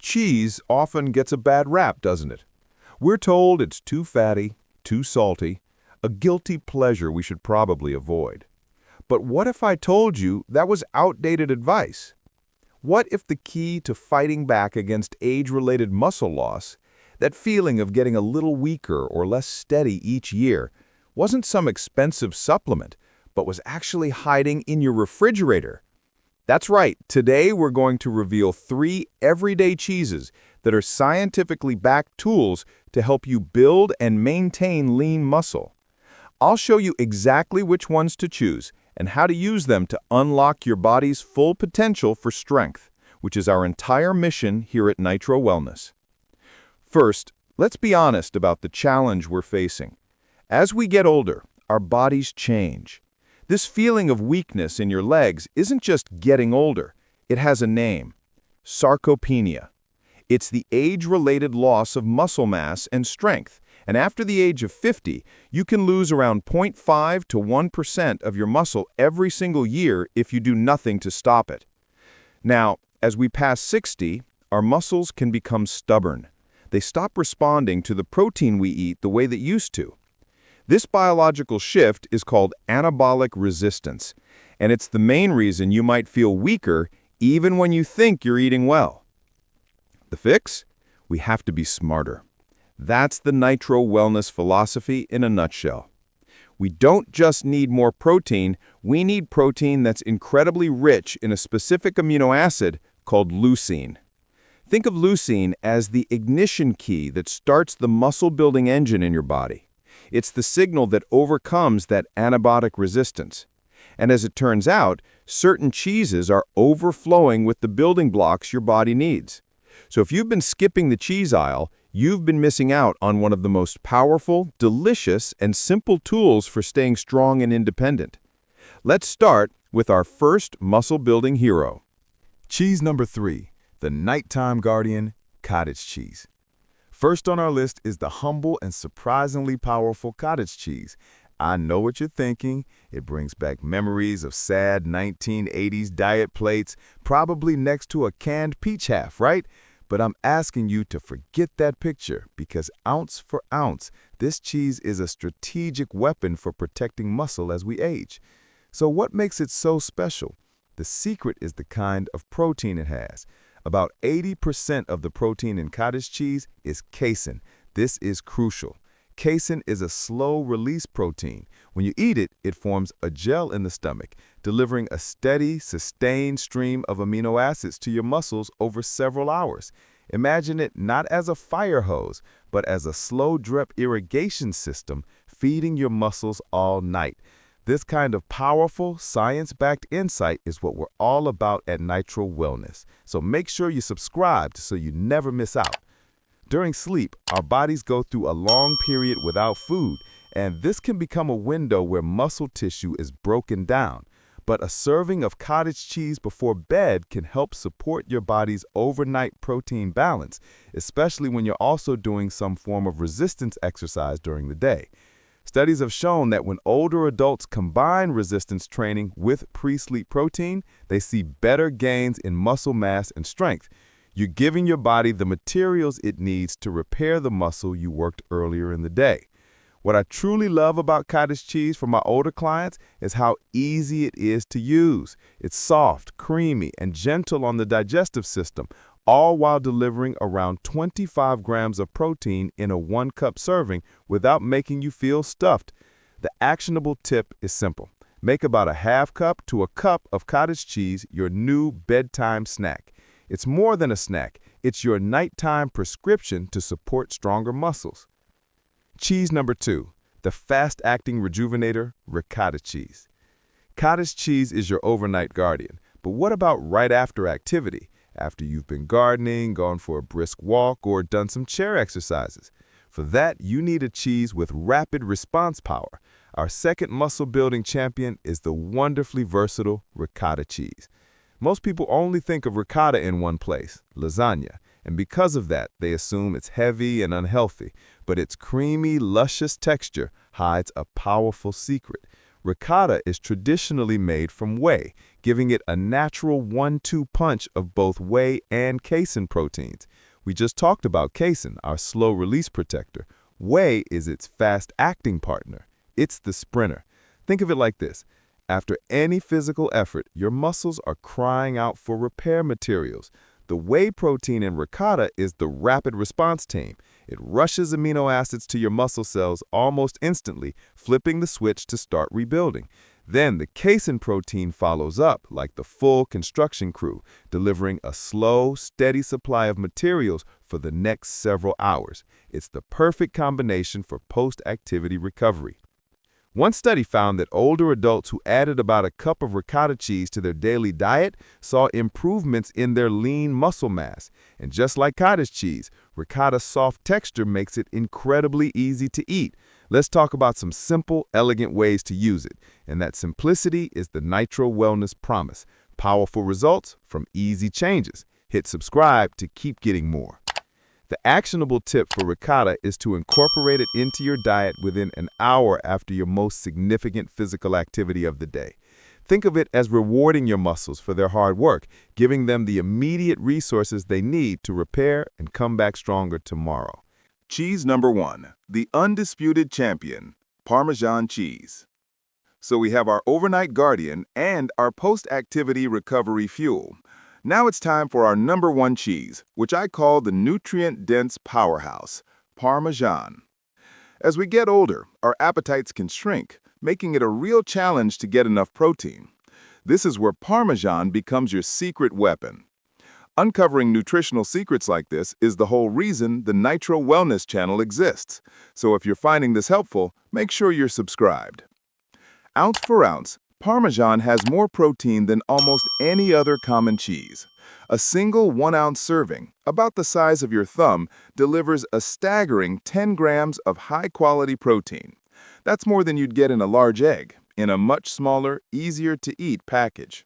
Cheese often gets a bad rap, doesn't it? We're told it's too fatty, too salty, a guilty pleasure we should probably avoid. But what if I told you that was outdated advice? What if the key to fighting back against age-related muscle loss, that feeling of getting a little weaker or less steady each year, wasn't some expensive supplement, but was actually hiding in your refrigerator? That's right, today we're going to reveal 3 everyday cheeses that are scientifically backed tools to help you build and maintain lean muscle. I'll show you exactly which ones to choose and how to use them to unlock your body's full potential for strength, which is our entire mission here at Nitro Wellness. First, let's be honest about the challenge we're facing. As we get older, our bodies change. This feeling of weakness in your legs isn't just getting older. It has a name: sarcopenia. It's the age-related loss of muscle mass and strength, and after the age of 50, you can lose around 0.5 to 1% of your muscle every single year if you do nothing to stop it. Now, as we pass 60, our muscles can become stubborn. They stop responding to the protein we eat the way they used to. This biological shift is called anabolic resistance, and it's the main reason you might feel weaker even when you think you're eating well. The fix? We have to be smarter. That's the Nitro Wellness philosophy in a nutshell. We don't just need more protein, we need protein that's incredibly rich in a specific amino acid called leucine. Think of leucine as the ignition key that starts the muscle-building engine in your body. It's the signal that overcomes that anabolic resistance. And as it turns out, certain cheeses are overflowing with the building blocks your body needs. So if you've been skipping the cheese aisle, you've been missing out on one of the most powerful, delicious, and simple tools for staying strong and independent. Let's start with our first muscle-building hero. Cheese number 3, the nighttime guardian, cottage cheese. First on our list is the humble and surprisingly powerful cottage cheese. I know what you're thinking. It brings back memories of sad 1980s diet plates, probably next to a canned peach half, right? But I'm asking you to forget that picture because ounce for ounce, this cheese is a strategic weapon for protecting muscle as we age. So what makes it so special? The secret is the kind of protein it has. About 80% of the protein in cottage cheese is casein. This is crucial. Casein is a slow-release protein. When you eat it, it forms a gel in the stomach, delivering a steady, sustained stream of amino acids to your muscles over several hours. Imagine it not as a fire hose, but as a slow-drip irrigation system feeding your muscles all night. This kind of powerful, science-backed insight is what we're all about at Nitro Wellness. So make sure you subscribe so you never miss out. During sleep, our bodies go through a long period without food, and this can become a window where muscle tissue is broken down. But a serving of cottage cheese before bed can help support your body's overnight protein balance, especially when you're also doing some form of resistance exercise during the day. Studies have shown that when older adults combine resistance training with pre-sleep protein, they see better gains in muscle mass and strength. You're giving your body the materials it needs to repair the muscle you worked earlier in the day. What I truly love about cottage cheese for my older clients is how easy it is to use. It's soft, creamy, and gentle on the digestive system, all while delivering around 25 grams of protein in a 1-cup serving without making you feel stuffed. The actionable tip is simple. Make about a half cup to a cup of cottage cheese your new bedtime snack. It's more than a snack. It's your nighttime prescription to support stronger muscles. Cheese number 2, the fast-acting rejuvenator, ricotta cheese. Cottage cheese is your overnight guardian, but what about right after activity? After you've been gardening, gone for a brisk walk, or done some chair exercises? For that, you need a cheese with rapid response power. Our second muscle-building champion is the wonderfully versatile ricotta cheese. Most people only think of ricotta in one place, lasagna, and because of that, they assume it's heavy and unhealthy, but its creamy, luscious texture hides a powerful secret. Ricotta is traditionally made from whey, giving it a natural 1-2 punch of both whey and casein proteins. We just talked about casein, our slow-release protector. Whey is its fast-acting partner. It's the sprinter. Think of it like this. After any physical effort, your muscles are crying out for repair materials. The whey protein in ricotta is the rapid response team. It rushes amino acids to your muscle cells almost instantly, flipping the switch to start rebuilding. Then the casein protein follows up like the full construction crew, delivering a slow, steady supply of materials for the next several hours. It's the perfect combination for post-activity recovery. One study found that older adults who added about a cup of ricotta cheese to their daily diet saw improvements in their lean muscle mass. And just like cottage cheese, ricotta's soft texture makes it incredibly easy to eat. Let's talk about some simple, elegant ways to use it. And that simplicity is the Nitro Wellness Promise. Powerful results from easy changes. Hit subscribe to keep getting more. The actionable tip for ricotta is to incorporate it into your diet within an hour after your most significant physical activity of the day. Think of it as rewarding your muscles for their hard work, giving them the immediate resources they need to repair and come back stronger tomorrow. Cheese number 1, the undisputed champion, Parmesan cheese. So we have our overnight guardian and our post-activity recovery fuel. Now it's time for our number 1 cheese, which I call the nutrient-dense powerhouse, Parmesan. As we get older, our appetites can shrink, making it a real challenge to get enough protein. This is where Parmesan becomes your secret weapon. Uncovering nutritional secrets like this is the whole reason the Nitro Wellness channel exists. So if you're finding this helpful, make sure you're subscribed. Ounce for ounce, Parmesan has more protein than almost any other common cheese. A single 1-ounce serving, about the size of your thumb, delivers a staggering 10 grams of high-quality protein. That's more than you'd get in a large egg, in a much smaller, easier-to-eat package.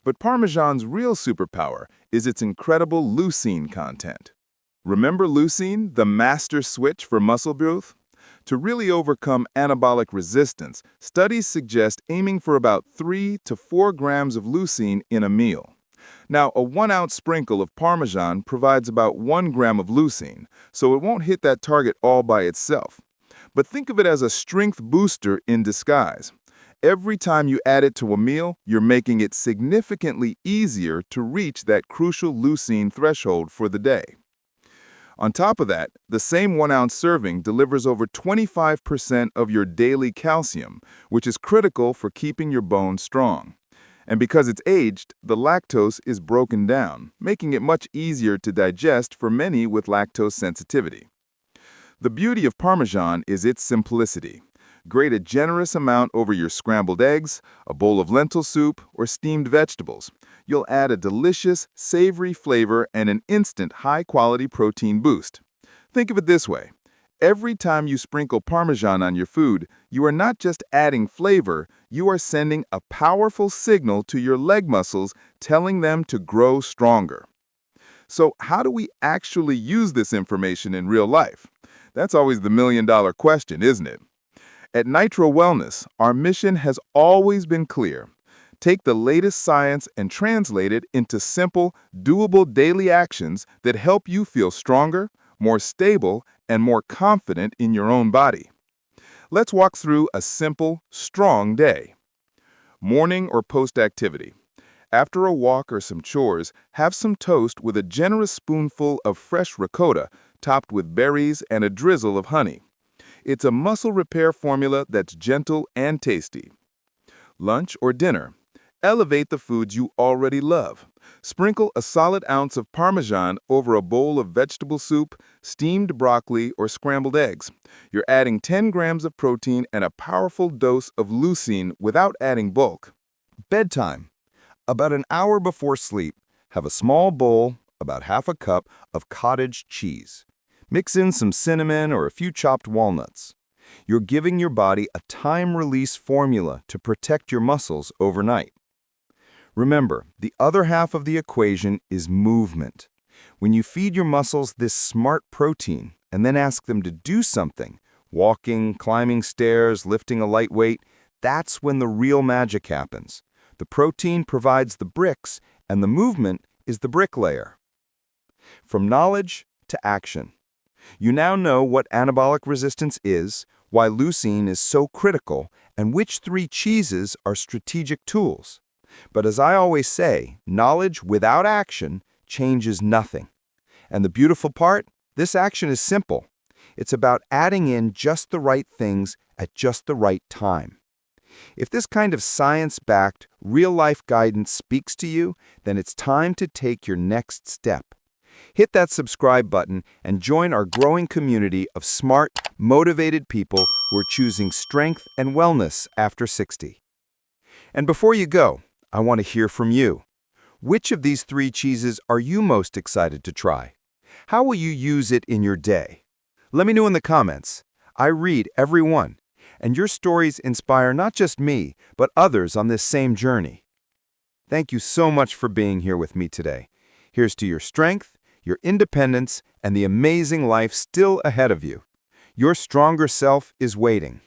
But Parmesan's real superpower is its incredible leucine content. Remember leucine, the master switch for muscle growth? To really overcome anabolic resistance, studies suggest aiming for about 3 to 4 grams of leucine in a meal. Now, a 1-ounce sprinkle of Parmesan provides about 1 gram of leucine, so it won't hit that target all by itself. But think of it as a strength booster in disguise. Every time you add it to a meal, you're making it significantly easier to reach that crucial leucine threshold for the day. On top of that, the same 1-ounce serving delivers over 25% of your daily calcium, which is critical for keeping your bones strong. And because it's aged, the lactose is broken down, making it much easier to digest for many with lactose sensitivity. The beauty of Parmesan is its simplicity. Grate a generous amount over your scrambled eggs, a bowl of lentil soup, or steamed vegetables. You'll add a delicious, savory flavor and an instant high-quality protein boost. Think of it this way. Every time you sprinkle Parmesan on your food, you are not just adding flavor, you are sending a powerful signal to your leg muscles, telling them to grow stronger. So how do we actually use this information in real life? That's always the million-dollar question, isn't it? At Nitro Wellness, our mission has always been clear. Take the latest science and translate it into simple, doable daily actions that help you feel stronger, more stable, and more confident in your own body. Let's walk through a simple, strong day. Morning or post-activity. After a walk or some chores, have some toast with a generous spoonful of fresh ricotta topped with berries and a drizzle of honey. It's a muscle repair formula that's gentle and tasty. Lunch or dinner. Elevate the foods you already love. Sprinkle a solid ounce of Parmesan over a bowl of vegetable soup, steamed broccoli, or scrambled eggs. You're adding 10 grams of protein and a powerful dose of leucine without adding bulk. Bedtime. About an hour before sleep, have a small bowl, about half a cup, of cottage cheese. Mix in some cinnamon or a few chopped walnuts. You're giving your body a time-release formula to protect your muscles overnight. Remember, the other half of the equation is movement. When you feed your muscles this smart protein and then ask them to do something, walking, climbing stairs, lifting a light weight, That's when the real magic happens. The protein provides the bricks, and the movement is the bricklayer. From knowledge to action. You now know what anabolic resistance is, why leucine is so critical, and which 3 cheeses are strategic tools. But as I always say, knowledge without action changes nothing. And the beautiful part? This action is simple. It's about adding in just the right things at just the right time. If this kind of science-backed, real-life guidance speaks to you, then it's time to take your next step. Hit that subscribe button and join our growing community of smart, motivated people who are choosing strength and wellness after 60. And before you go, I want to hear from you. Which of these 3 cheeses are you most excited to try? How will you use it in your day? Let me know in the comments. I read every one, and your stories inspire not just me, but others on this same journey. Thank you so much for being here with me today. Here's to your strength, your independence, and the amazing life still ahead of you. Your stronger self is waiting.